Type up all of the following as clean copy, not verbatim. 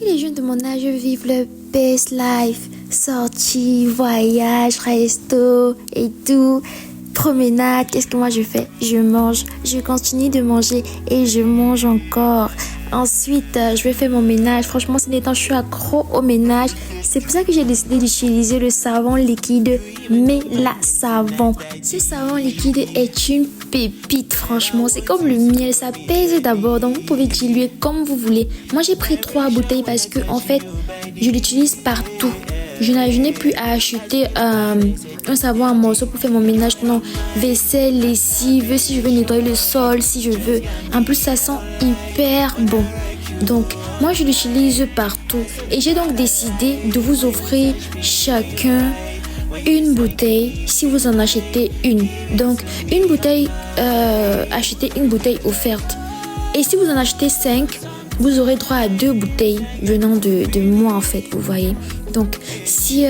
Les jeunes de mon âge vivent le best life. Sorties, voyages, resto et tout. Promenade, qu'est-ce que moi je fais? Je mange, je continue de manger et je mange encore. Ensuite, je vais faire mon ménage. Franchement, ces derniers temps, je suis accro au ménage. C'est pour ça que j'ai décidé d'utiliser le savon liquide Mela Savon. Ce savon liquide est une pépite, franchement. C'est comme le miel, ça pèse d'abord. Donc, vous pouvez diluer comme vous voulez. Moi, j'ai pris 3 bouteilles parce que, en fait, je l'utilise partout. Je n'ai plus à acheter un savon à morceaux pour faire mon ménage. Non, vaisselle, lessive, si je veux nettoyer le sol, si je veux. En plus, ça sent hyper bon. Donc, moi, je l'utilise partout. Et j'ai donc décidé de vous offrir chacun une bouteille si vous en achetez une. Donc, une bouteille, achetez une bouteille offerte. Et si vous en achetez 5, vous aurez droit à 2 bouteilles venant de moi, en fait, vous voyez. Donc, si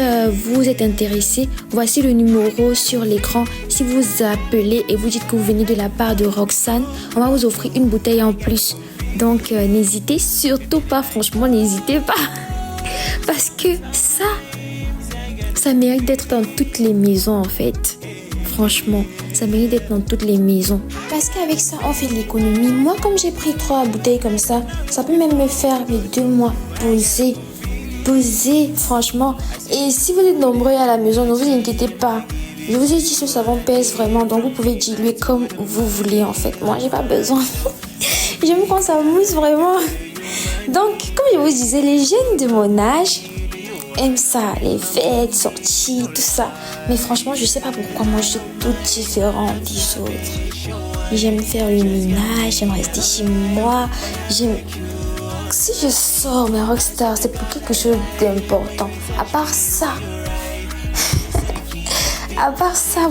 vous êtes intéressé, voici le numéro sur l'écran. Si vous appelez et vous dites que vous venez de la part de Roxane, on va vous offrir une bouteille en plus. Donc, n'hésitez surtout pas, franchement, n'hésitez pas. Parce que ça mérite d'être dans toutes les maisons, en fait. Franchement, ça mérite d'être dans toutes les maisons. Parce qu'avec ça, on fait de l'économie. Moi, comme j'ai pris 3 bouteilles comme ça peut même me faire les 2 mois poser, franchement. Et si vous êtes nombreux à la maison, ne vous inquiétez pas. Je vous ai dit, ce savon pèse vraiment, donc vous pouvez diluer comme vous voulez, en fait. Moi, j'ai pas besoin. J'aime quand ça mousse, vraiment. Donc, comme je vous disais, les jeunes de mon âge aiment ça, les fêtes, sorties, tout ça. Mais franchement, je sais pas pourquoi moi, je suis toute différente des autres. J'aime faire le ménage, j'aime rester chez moi, Si je sors, mes rockstars, c'est pour quelque chose d'important. À part ça,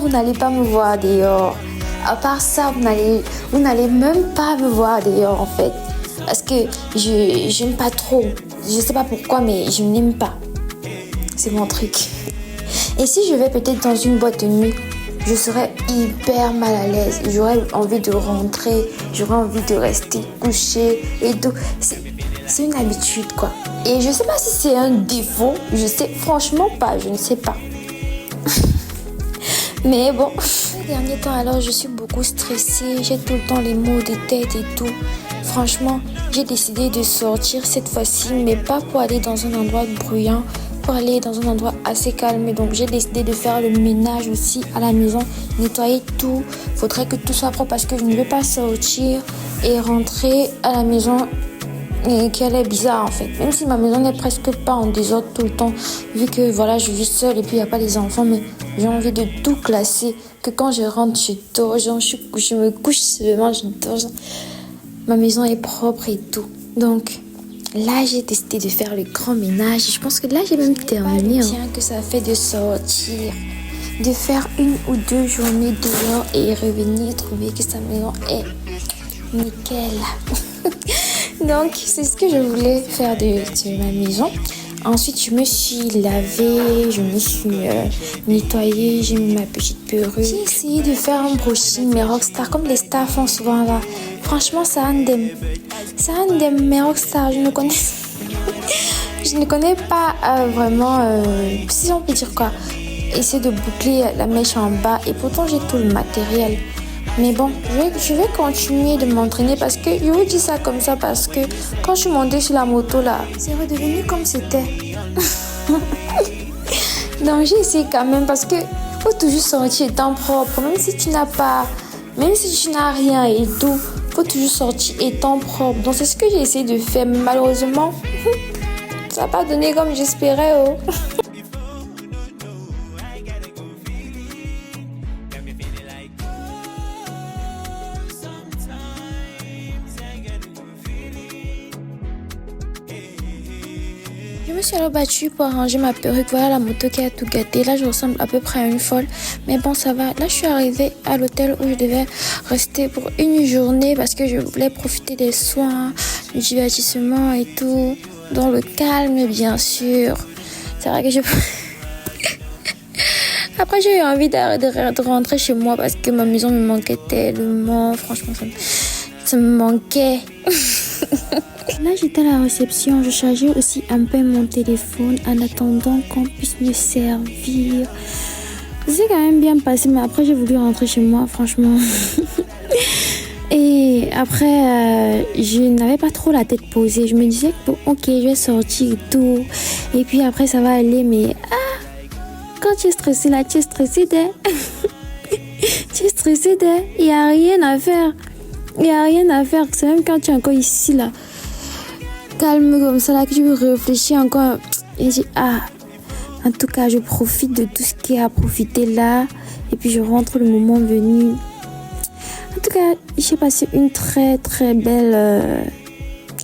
vous n'allez pas me voir dehors. À part ça, vous n'allez même pas me voir dehors, en fait. Parce que je n'aime pas trop. Je sais pas pourquoi, mais je n'aime pas. C'est mon truc. Et si je vais peut-être dans une boîte de nuit, je serais hyper mal à l'aise. J'aurais envie de rentrer, j'aurais envie de rester couchée et tout. C'est une habitude, quoi. Et je sais pas si c'est un défaut. Je sais franchement pas, je ne sais pas. Mais bon. Ces derniers temps, alors, je suis beaucoup stressée. J'ai tout le temps les maux de tête et tout. Franchement, j'ai décidé de sortir cette fois-ci, mais pas pour aller dans un endroit bruyant, pour aller dans un endroit assez calme. Donc, j'ai décidé de faire le ménage aussi à la maison, nettoyer tout. Faudrait que tout soit propre parce que je ne veux pas sortir et rentrer à la maison et qu'elle est bizarre, en fait. Même si ma maison n'est presque pas en désordre tout le temps, vu que voilà, je vis seule et puis il n'y a pas les enfants, mais j'ai envie de tout classer, que quand je rentre, je dors, genre, je me couche seulement, je dors, genre, ma maison est propre et tout. Donc là, j'ai décidé de faire le grand ménage. Je pense que là, j'ai même terminé. Tiens, que ça fait de sortir, de faire 1 ou 2 journées dehors et revenir trouver que sa maison est nickel. Donc, c'est ce que je voulais faire de ma maison. Ensuite, je me suis lavée, je me suis nettoyée, j'ai mis ma petite perruque. J'ai essayé de faire un brushing, mes rockstars, comme les stars font souvent là. Franchement, ça indemne. Ça indemne, mes rockstars, je ne connais pas vraiment, si on peut dire quoi, essayer de boucler la mèche en bas. Et pourtant, j'ai tout le matériel. Mais bon, je vais continuer de m'entraîner parce que je vous dis ça comme ça parce que quand je suis montée sur la moto là, c'est redevenu comme c'était. Donc j'ai essayé quand même parce que faut toujours sortir étant propre, même si tu n'as rien et tout, faut toujours sortir étant propre. Donc c'est ce que j'ai essayé de faire, mais malheureusement, ça n'a pas donné comme j'espérais. Oh. Je me suis alors battue pour arranger ma perruque. Voilà la moto qui a tout gâté. Là, je ressemble à peu près à une folle. Mais bon, ça va. Là, je suis arrivée à l'hôtel où je devais rester pour une journée parce que je voulais profiter des soins, du divertissement et tout. Dans le calme, bien sûr. C'est vrai que Après, j'ai eu envie de rentrer chez moi parce que ma maison me manquait tellement. Franchement, ça me manquait. Là, j'étais à la réception. Je chargeais aussi un peu mon téléphone en attendant qu'on puisse me servir. C'est quand même bien passé, mais après, j'ai voulu rentrer chez moi, franchement. Et après, je n'avais pas trop la tête posée. Je me disais que, bon, ok, je vais sortir et tout. Et puis après, ça va aller, mais... quand tu es stressé, là, tu es stressé d'elle. Tu es stressé d'elle. Il n'y a rien à faire. Il n'y a rien à faire. C'est même quand tu es encore ici, là. Calme comme ça, là, que tu veux réfléchir encore. Et j'ai en tout cas, je profite de tout ce qu'il y a à profiter là. Et puis, je rentre le moment venu. En tout cas, j'ai passé une très, très belle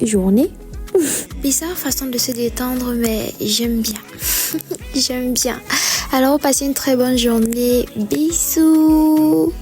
journée. Bizarre façon de se détendre, mais j'aime bien. J'aime bien. Alors, passez une très bonne journée. Bisous.